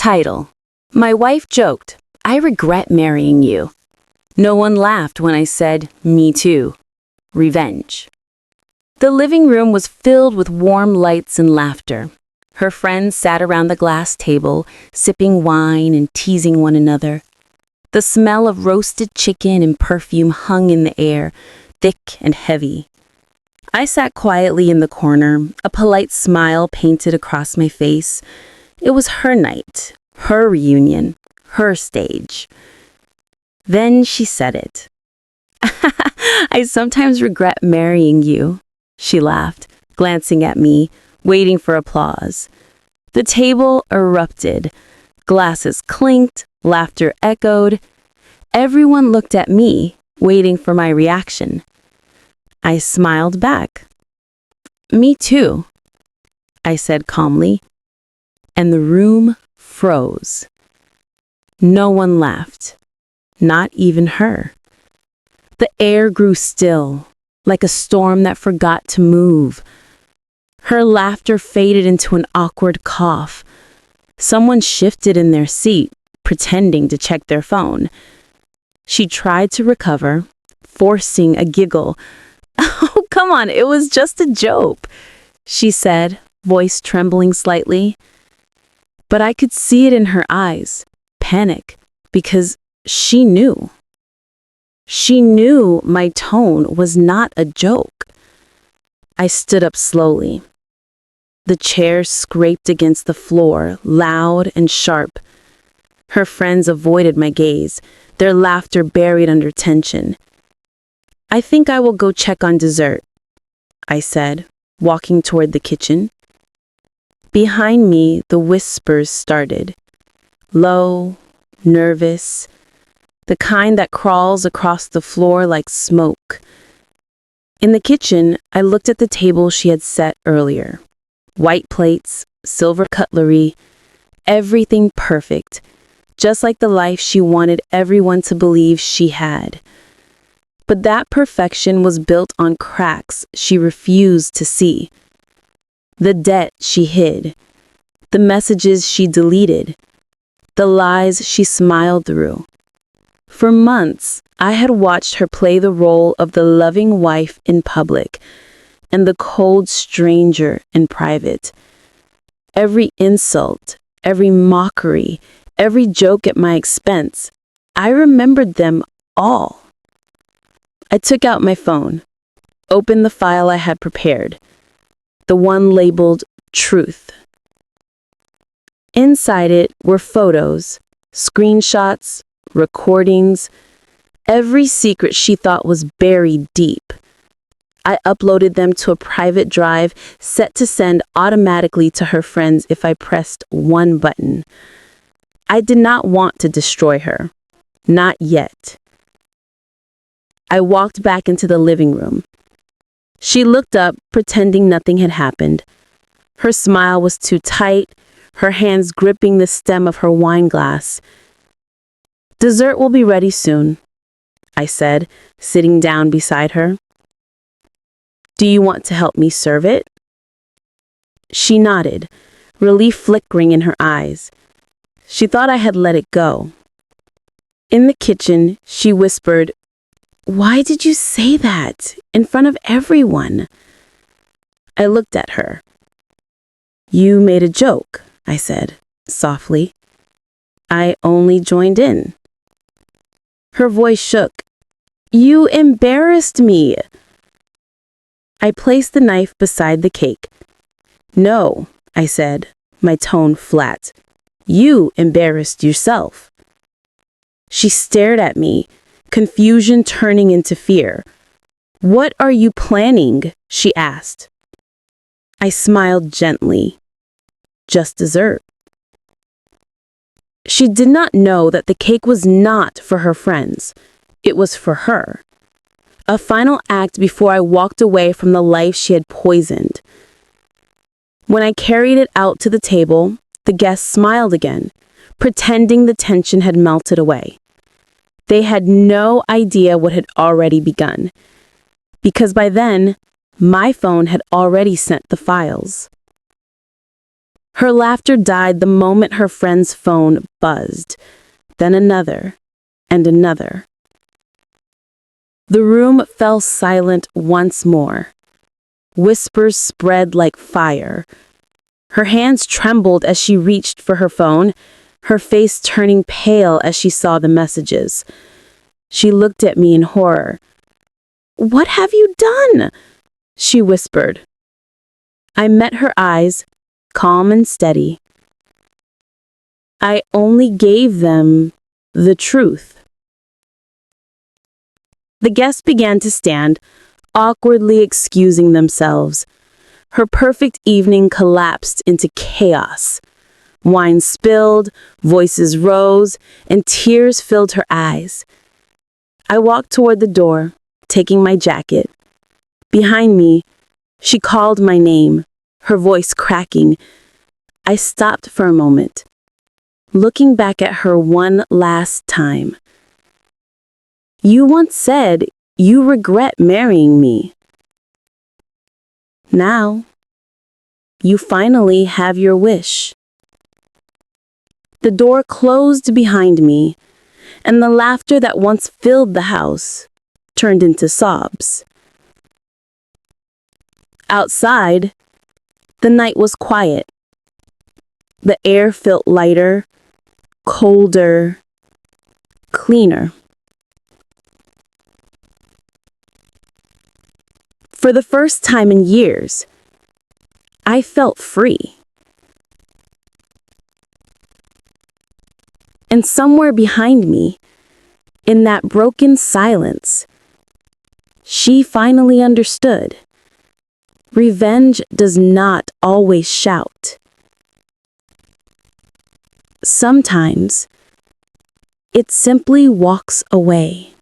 Title: My wife joked, "I regret marrying you." No one laughed when I said, "Me too." Revenge. The living room was filled with warm lights and laughter. Her friends sat around the glass table, sipping wine and teasing one another. The smell of roasted chicken and perfume hung in the air, thick and heavy. I sat quietly in the corner, a polite smile painted across my face. It was her night, her reunion, her stage. Then she said it. "I sometimes regret marrying you," she laughed, glancing at me, waiting for applause. The table erupted. Glasses clinked, laughter echoed. Everyone looked at me, waiting for my reaction. I smiled back. "Me too," I said calmly, and the room froze. No one laughed, not even her. The air grew still, like a storm that forgot to move. Her laughter faded into an awkward cough. Someone shifted in their seat, pretending to check their phone. She tried to recover, forcing a giggle. "Oh, come on, it was just a joke," she said, voice trembling slightly. But I could see it in her eyes, panic, because she knew. She knew my tone was not a joke. I stood up slowly. The chair scraped against the floor, loud and sharp. Her friends avoided my gaze, their laughter buried under tension. "I think I will go check on dessert," I said, walking toward the kitchen. Behind me, the whispers started. Low, nervous, the kind that crawls across the floor like smoke. In the kitchen, I looked at the table she had set earlier. White plates, silver cutlery, everything perfect, just like the life she wanted everyone to believe she had. But that perfection was built on cracks she refused to see. The debt she hid, the messages she deleted, the lies she smiled through. For months, I had watched her play the role of the loving wife in public and the cold stranger in private. Every insult, every mockery, every joke at my expense, I remembered them all. I took out my phone, opened the file I had prepared, the one labeled Truth. Inside it were photos, screenshots, recordings, every secret she thought was buried deep. I uploaded them to a private drive set to send automatically to her friends if I pressed one button. I did not want to destroy her. Not yet. I walked back into the living room. She looked up, pretending nothing had happened. Her smile was too tight, her hands gripping the stem of her wine glass. "Dessert will be ready soon," I said, sitting down beside her. "Do you want to help me serve it?" She nodded, relief flickering in her eyes. She thought I had let it go. In the kitchen, she whispered, "Why did you say that in front of everyone?" I looked at her. "You made a joke," I said, softly. "I only joined in." Her voice shook. "You embarrassed me." I placed the knife beside the cake. "No," I said, my tone flat. "You embarrassed yourself." She stared at me, confusion turning into fear. "What are you planning?" she asked. I smiled gently. "Just dessert." She did not know that the cake was not for her friends. It was for her. A final act before I walked away from the life she had poisoned. When I carried it out to the table, the guests smiled again, pretending the tension had melted away. They had no idea what had already begun, because by then, my phone had already sent the files. Her laughter died the moment her friend's phone buzzed, then another and another. The room fell silent once more. Whispers spread like fire. Her hands trembled as she reached for her phone, her face turning pale as she saw the messages. She looked at me in horror. "What have you done?" she whispered. I met her eyes, calm and steady. "I only gave them the truth." The guests began to stand, awkwardly excusing themselves. Her perfect evening collapsed into chaos. Wine spilled, voices rose, and tears filled her eyes. I walked toward the door, taking my jacket. Behind me, she called my name, her voice cracking. I stopped for a moment, looking back at her one last time. "You once said you regret marrying me. Now, you finally have your wish." The door closed behind me, and the laughter that once filled the house turned into sobs. Outside, the night was quiet. The air felt lighter, colder, cleaner. For the first time in years, I felt free. And somewhere behind me, in that broken silence, she finally understood. Revenge does not always shout. Sometimes, it simply walks away.